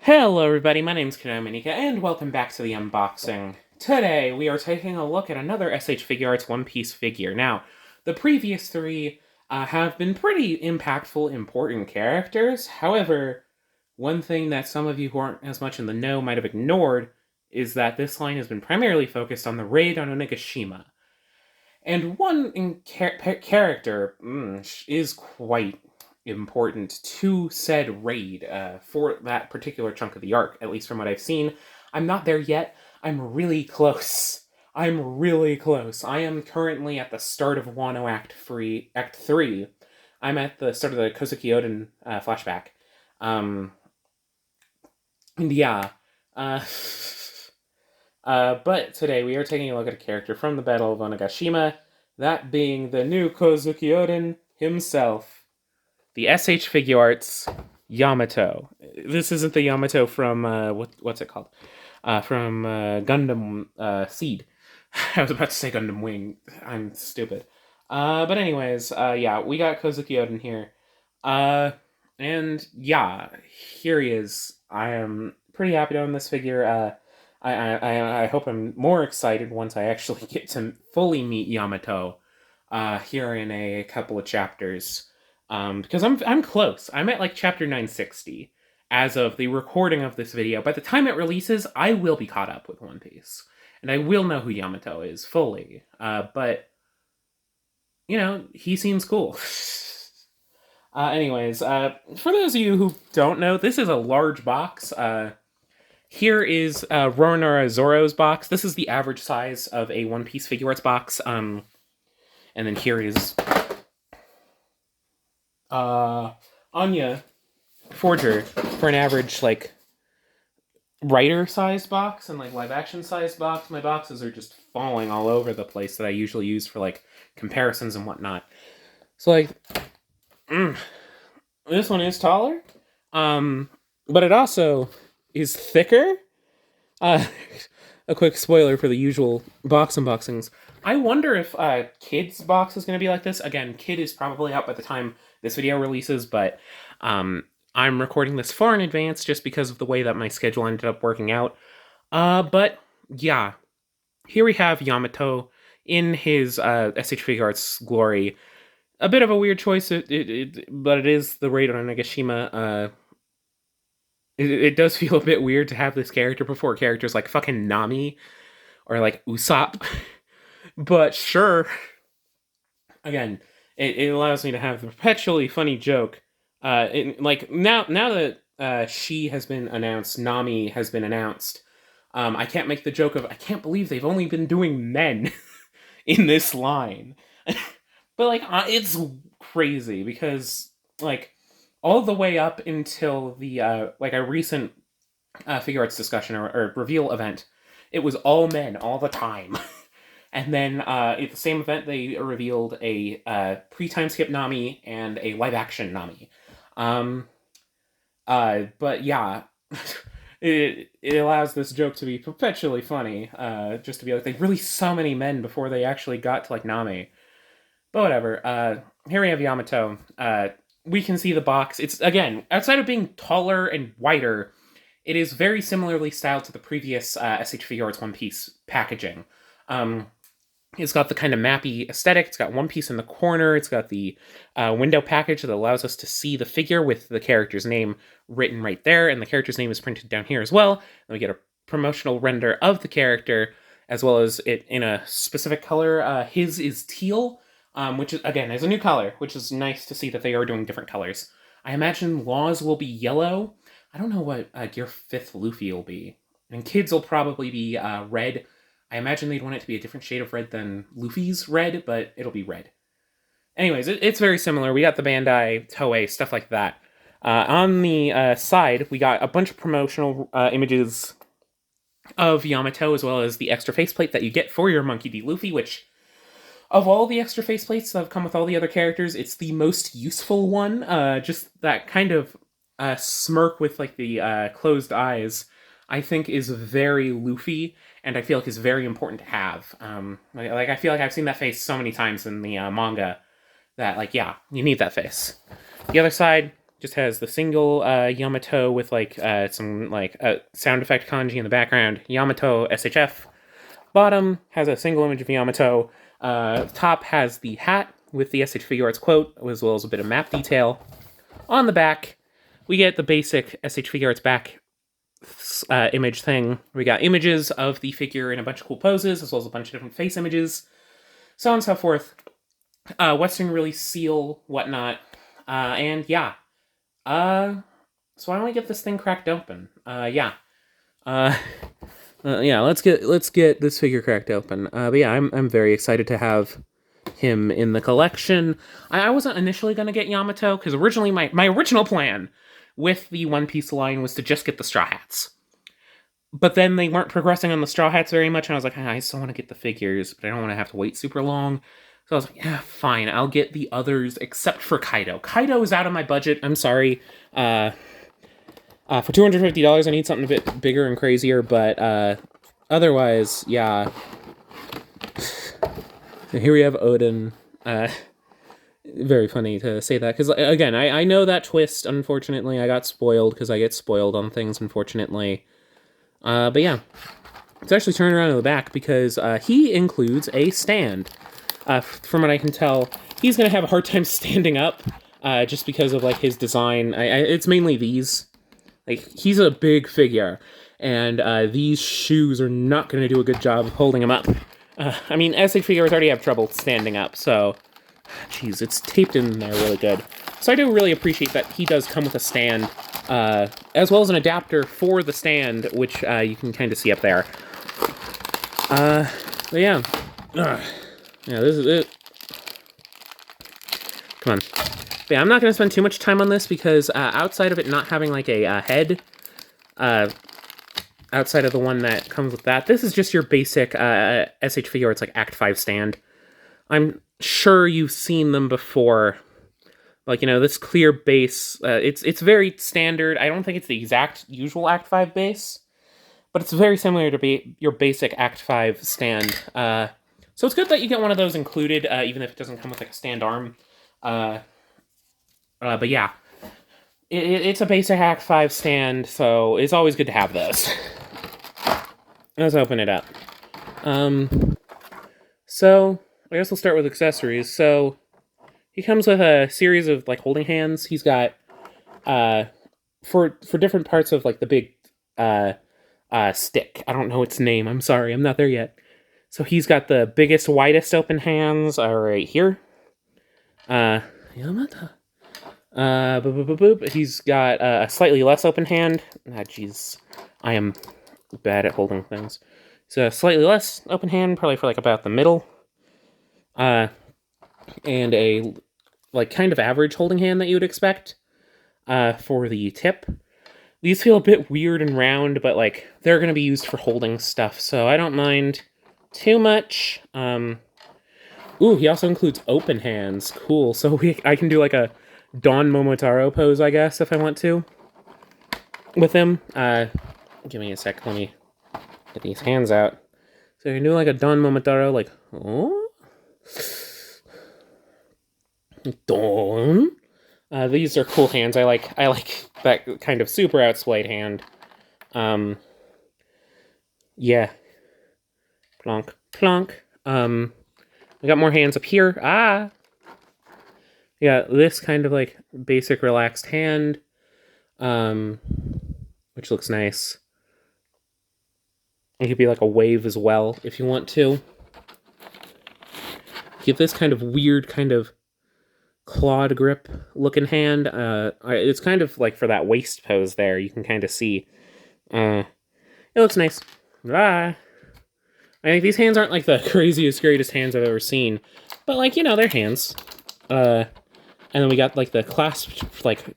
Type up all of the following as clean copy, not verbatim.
Hello everybody, my name's Konominika, and welcome back to the unboxing. Today, we are taking a look at another SH Figuarts One Piece figure. Now, the previous three have been pretty impactful, important characters. However, one thing that some of you who aren't as much in the know might have ignored is that this line has been primarily focused on the raid on Onigashima. And one character is quite important to said raid for that particular chunk of the arc, at least from what I've seen. I'm not there yet. I'm really close. I'm really close. I am currently at the start of Wano Act 3. I'm at the start of the Kozuki Oden flashback. And yeah. Uh, but today we are taking a look at a character from the Battle of Onigashima, that being the new Kozuki Oden himself, the SH Figuarts Yamato. This isn't the Yamato from, what's it called? From Gundam Seed. I was about to say Gundam Wing. I'm stupid. But anyways, yeah, we got Kozuki Oden here. And yeah, here he is. I am pretty happy to own this figure. I hope I'm more excited once I actually get to fully meet Yamato here in a couple of chapters. Because I'm close. I'm at like chapter 960 as of the recording of this video. By the time it releases, I will be caught up with One Piece. And I will know who Yamato is fully. But, you know, he seems cool. Anyways, for those of you who don't know, this is a large box. Here is Roronoa Zoro's box. This is the average size of a One Piece Figuarts box. And then here is Anya Forger for an average, like, writer-sized box and, like, live-action-sized box. My boxes are just falling all over the place that I usually use for, like, comparisons and whatnot. So, like, this one is taller, but it also is thicker. A quick spoiler for the usual box unboxings. I wonder if Kid's box is going to be like this. Again, Kid is probably out by the time this video releases, but I'm recording this far in advance just because of the way that my schedule ended up working out. But yeah, here we have Yamato in his SH Figuarts glory. A bit of a weird choice, but it is the raid on Onigashima. It does feel a bit weird to have this character before characters like fucking Nami or like Usopp. But sure. Again, it allows me to have the perpetually funny joke. Like now that she has been announced, Nami has been announced. I can't make the joke of I can't believe they've only been doing men in this line. But like it's crazy because like all the way up until the like a recent Figuarts discussion or reveal event, it was all men all the time. And then at the same event, they revealed a pre-time skip Nami and a live-action Nami. But yeah, it allows this joke to be perpetually funny. Just to be like, they released so many men before they actually got to like Nami. But whatever. Here we have Yamato. We can see the box. It's, again, outside of being taller and wider, it is very similarly styled to the previous SH Figuarts One Piece packaging. It's got the kind of mappy aesthetic. It's got One Piece in the corner. It's got the window package that allows us to see the figure with the character's name written right there, and the character's name is printed down here as well. And we get a promotional render of the character, as well as it in a specific color. His is teal, which is, again, is a new color, which is nice to see that they are doing different colors. I imagine Law's will be yellow. I don't know what Gear 5th Luffy will be. And Kid's will probably be red. I imagine they'd want it to be a different shade of red than Luffy's red, but it'll be red. Anyways, it's very similar. We got the Bandai, Toei, stuff like that. On the side, we got a bunch of promotional images of Yamato, as well as the extra faceplate that you get for your Monkey D. Luffy, which, of all the extra faceplates that have come with all the other characters, it's the most useful one. Just that kind of smirk with like the closed eyes, I think is very Luffy, and I feel like is very important to have. Like I feel like I've seen that face so many times in the manga that, like, yeah, you need that face. The other side, just has the single Yamato with like some like sound effect kanji in the background. Yamato SHF. Bottom has a single image of Yamato. Top has the hat with the SH Figuarts quote, as well as a bit of map detail. On the back, we get the basic SH Figuarts back image thing. We got images of the figure in a bunch of cool poses, as well as a bunch of different face images, so on and so forth. Western release seal, whatnot, and yeah. So why don't we get this thing cracked open? Yeah. Yeah, let's get this figure cracked open. But yeah, I'm very excited to have him in the collection. I wasn't initially gonna get Yamato because originally my original plan with the One Piece line was to just get the Straw Hats. But then they weren't progressing on the Straw Hats very much, and I was like, I still want to get the figures, but I don't want to have to wait super long. So I was like, yeah, fine, I'll get the others except for Kaido. Kaido is out of my budget. I'm sorry. For $250, I need something a bit bigger and crazier, but otherwise, yeah. Here we have Odin. Very funny to say that, because, again, I know that twist, unfortunately. I got spoiled, because I get spoiled on things, unfortunately. But yeah. Let's actually turn around to the back, because he includes a stand. From what I can tell, he's going to have a hard time standing up, just because of, like, his design. It's mainly these. Like, he's a big figure, and these shoes are not going to do a good job of holding him up. I mean, SH figures already have trouble standing up, so... Jeez, it's taped in there really good. So I do really appreciate that he does come with a stand, as well as an adapter for the stand, which you can kind of see up there. But yeah. Yeah, this is it. Come on. But yeah, I'm not going to spend too much time on this, because outside of it not having, like, a head, outside of the one that comes with that, this is just your basic SH figure. It's like Act 5 stand. I'm sure you've seen them before. Like, you know, this clear base, it's very standard. I don't think it's the exact usual Act 5 base, but it's very similar to your basic Act 5 stand. So it's good that you get one of those included, even if it doesn't come with, like, a stand arm. But yeah, it's a basic Act 5 stand, so it's always good to have those. Let's open it up. So... I guess we'll start with accessories. So, he comes with a series of, like, holding hands. He's got, for different parts of, like, the big, stick. I don't know its name. I'm sorry. I'm not there yet. So, he's got the biggest, widest open hands right here. Yamato. He's got a slightly less open hand. Jeez. I am bad at holding things. So, a slightly less open hand, probably for, like, about the middle. And a, like, kind of average holding hand that you would expect, for the tip. These feel a bit weird and round, but, like, they're gonna be used for holding stuff, so I don't mind too much. Ooh, he also includes open hands. Cool, so I can do, like, a Don Momotaro pose, I guess, if I want to, with him. Give me a sec, let me get these hands out. So you can do, like, a Don Momotaro, like, oh? Dawn. These are cool hands. I like that kind of super outsplayed hand. Yeah. Plonk, plonk. I got more hands up here. Yeah, this kind of like basic relaxed hand. Which looks nice. It could be like a wave as well if you want to. Give this kind of weird kind of clawed grip looking hand. It's kind of like for that waist pose there. You can kind of see. It looks nice. I think these hands aren't like the craziest, greatest hands I've ever seen. But like, you know, they're hands. And then we got like the clasped, like,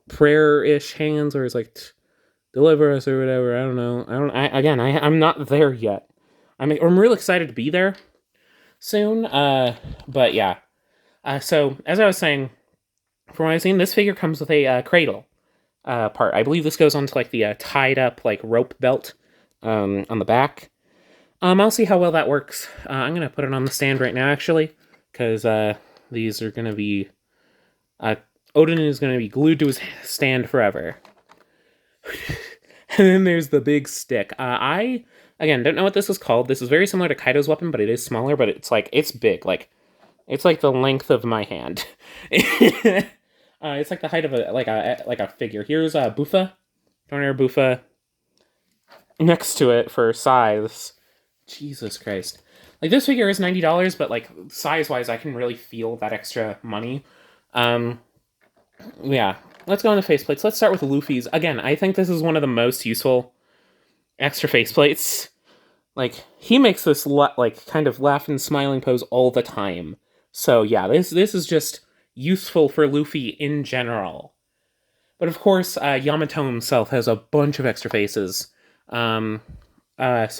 prayer-ish hands where it's like, deliver us or whatever. I don't know. I'm not there yet. I'm real excited to be there soon, but yeah. So, as I was saying, from what I've seen, this figure comes with a cradle part. I believe this goes onto, like, the tied-up, like, rope belt on the back. I'll see how well that works. I'm going to put it on the stand right now, actually, because these are going to be Odin is going to be glued to his stand forever. And then there's the big stick. I, again, don't know what this is called. This is very similar to Kaido's weapon, but it is smaller, but it's big. Like, it's like the length of my hand. It's like the height of a figure. Here's Bufa. Tornado Bufa. Next to it for size. Jesus Christ. Like, this figure is $90, but, like, size-wise, I can really feel that extra money. Yeah. Let's go into faceplates. Let's start with Luffy's. Again, I think this is one of the most useful extra faceplates. Like, he makes this, kind of laughing, smiling pose all the time. So, yeah, this is just useful for Luffy in general. But, of course, Yamato himself has a bunch of extra faces. So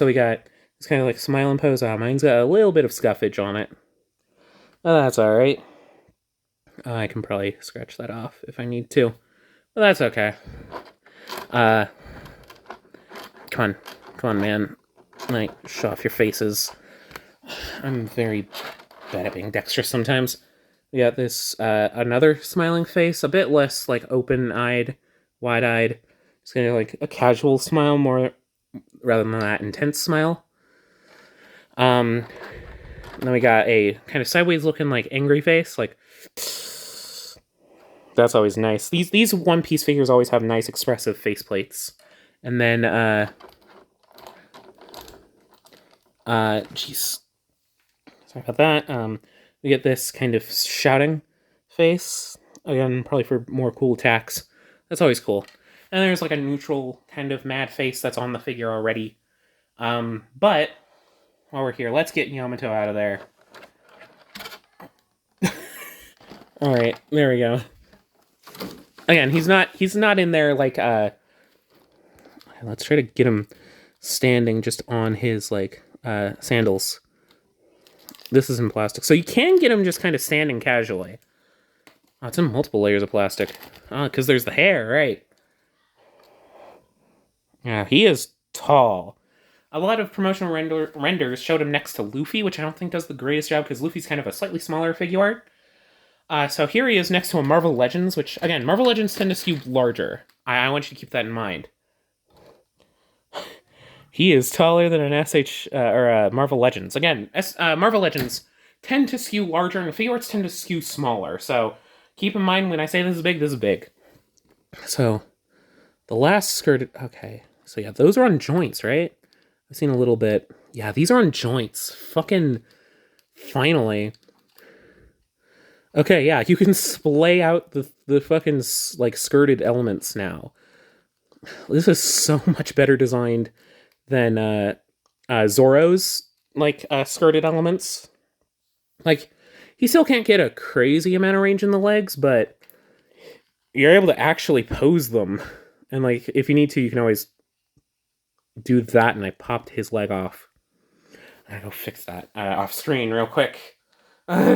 we got this kind of, like, smiling pose. Mine's got a little bit of scuffage on it. Oh, that's alright. I can probably scratch that off if I need to. But that's okay. Come on, man. Like, show off your faces. I'm very bad at being dexterous sometimes. We got this, another smiling face, a bit less, like, open-eyed, wide-eyed. It's kind of like a casual smile more rather than that intense smile. Then we got a kind of sideways looking, like, angry face, like, that's always nice. These One Piece figures always have nice expressive faceplates. And then, jeez. Sorry about that. We get this kind of shouting face. Again, probably for more cool attacks. That's always cool. And there's like a neutral kind of mad face that's on the figure already. But while we're here, let's get Yamato out of there. Alright, there we go. Again, he's not in there like, let's try to get him standing just on his, like, sandals. This is in plastic. So you can get him just kind of standing casually. Oh, it's in multiple layers of plastic. Oh, because there's the hair, right? Yeah, he is tall. A lot of promotional renders showed him next to Luffy, which I don't think does the greatest job, because Luffy's kind of a slightly smaller figure art. So here he is next to a Marvel Legends, which, again, Marvel Legends tend to skew larger. I want you to keep that in mind. He is taller than an Marvel Legends. Again, Marvel Legends tend to skew larger, and Figuarts tend to skew smaller. So keep in mind, when I say this is big. So, the last skirt... Okay, so yeah, those are on joints, right? I've seen a little bit. Yeah, these are on joints. Fucking... Finally... Okay, yeah, you can splay out the fucking, like, skirted elements now. This is so much better designed than, Zoro's, like, skirted elements. Like, he still can't get a crazy amount of range in the legs, but you're able to actually pose them. And, like, if you need to, you can always do that, and I popped his leg off. I gotta go fix that, off screen real quick.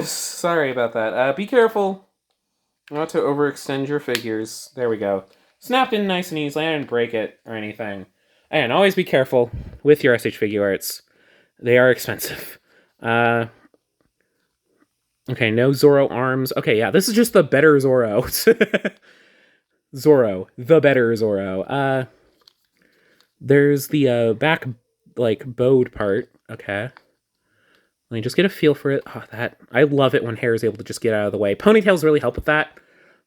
Sorry about that. Be careful not to overextend your figures. There we go. Snapped in nice and easily. I didn't break it or anything. And always be careful with your SH Figuarts. They are expensive. Okay, no Zoro arms. Okay, yeah, this is just the better Zoro. Zoro, the better Zoro. There's the back, like, bowed part. Okay. Let me just get a feel for it. Oh, I love it when hair is able to just get out of the way. Ponytails really help with that,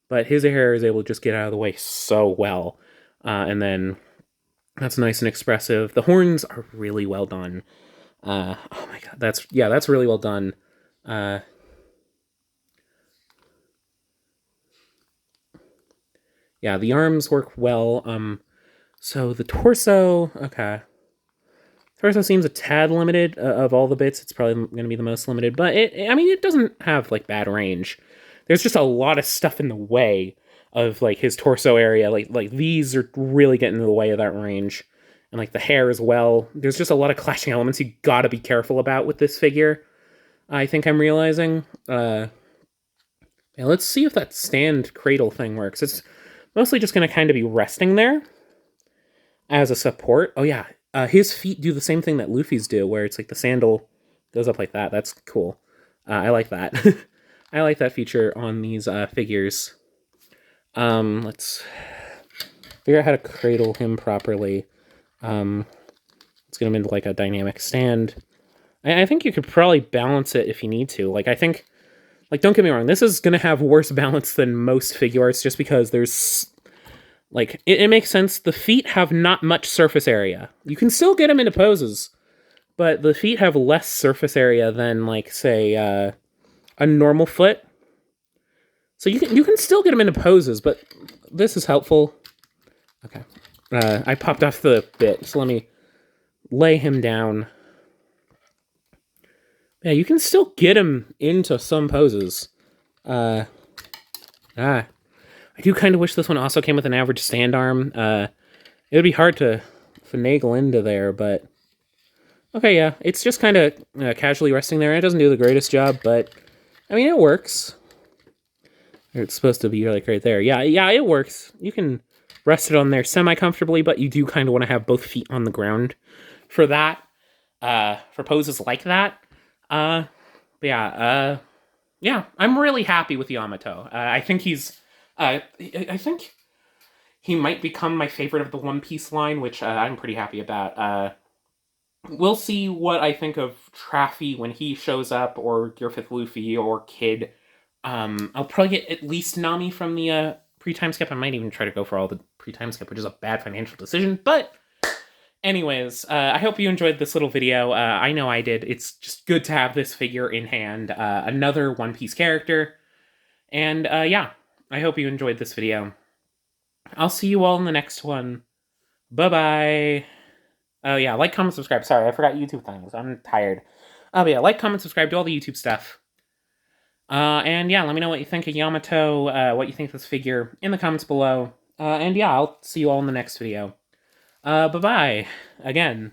but his hair is able to just get out of the way so well. And then that's nice and expressive. The horns are really well done. Oh my god, that's really well done. Yeah, the arms work well. So the torso, okay. Torso seems a tad limited. Of all the bits, it's probably going to be the most limited, but it doesn't have, like, bad range. There's just a lot of stuff in the way of, like, his torso area. Like these are really getting in the way of that range. And, like, the hair as well. There's just a lot of clashing elements you gotta be careful about with this figure, I think I'm realizing. Yeah, let's see if that stand cradle thing works. It's mostly just going to kind of be resting there as a support. Oh, yeah. His feet do the same thing that Luffy's do, where it's like the sandal goes up like that. That's cool. I like that. I like that feature on these figures. Let's figure out how to cradle him properly. Let's get him into like a dynamic stand. I think you could probably balance it if you need to. Like, I think, like, don't get me wrong, this is gonna have worse balance than most Figuarts just because there's, like, it makes sense. The feet have not much surface area. You can still get them into poses, but the feet have less surface area than, like, say, a normal foot. So you can still get them into poses, but this is helpful. Okay. I popped off the bit, so let me lay him down. Yeah, you can still get him into some poses. I do kind of wish this one also came with an average stand arm. It would be hard to finagle into there, but... Okay, yeah, it's just kind of casually resting there. It doesn't do the greatest job, but... I mean, it works. It's supposed to be, like, right there. Yeah, it works. You can rest it on there semi-comfortably, but you do kind of want to have both feet on the ground for that. For poses like that. Yeah, I'm really happy with Yamato. I think he's, I think he might become my favorite of the One Piece line, which I'm pretty happy about. We'll see what I think of Traffy when he shows up, or Griffith Luffy, or Kid. I'll probably get at least Nami from the pre-time skip. I might even try to go for all the pre-time skip, which is a bad financial decision, but... Anyways, I hope you enjoyed this little video. I know I did. It's just good to have this figure in hand. Another One Piece character. And, yeah, I hope you enjoyed this video. I'll see you all in the next one. Bye-bye. Oh, yeah, like, comment, subscribe. Sorry, I forgot YouTube things. I'm tired. Oh, yeah, like, comment, subscribe, do all the YouTube stuff. And, yeah, let me know what you think of Yamato, what you think of this figure in the comments below. And, yeah, I'll see you all in the next video. Bye-bye. Again.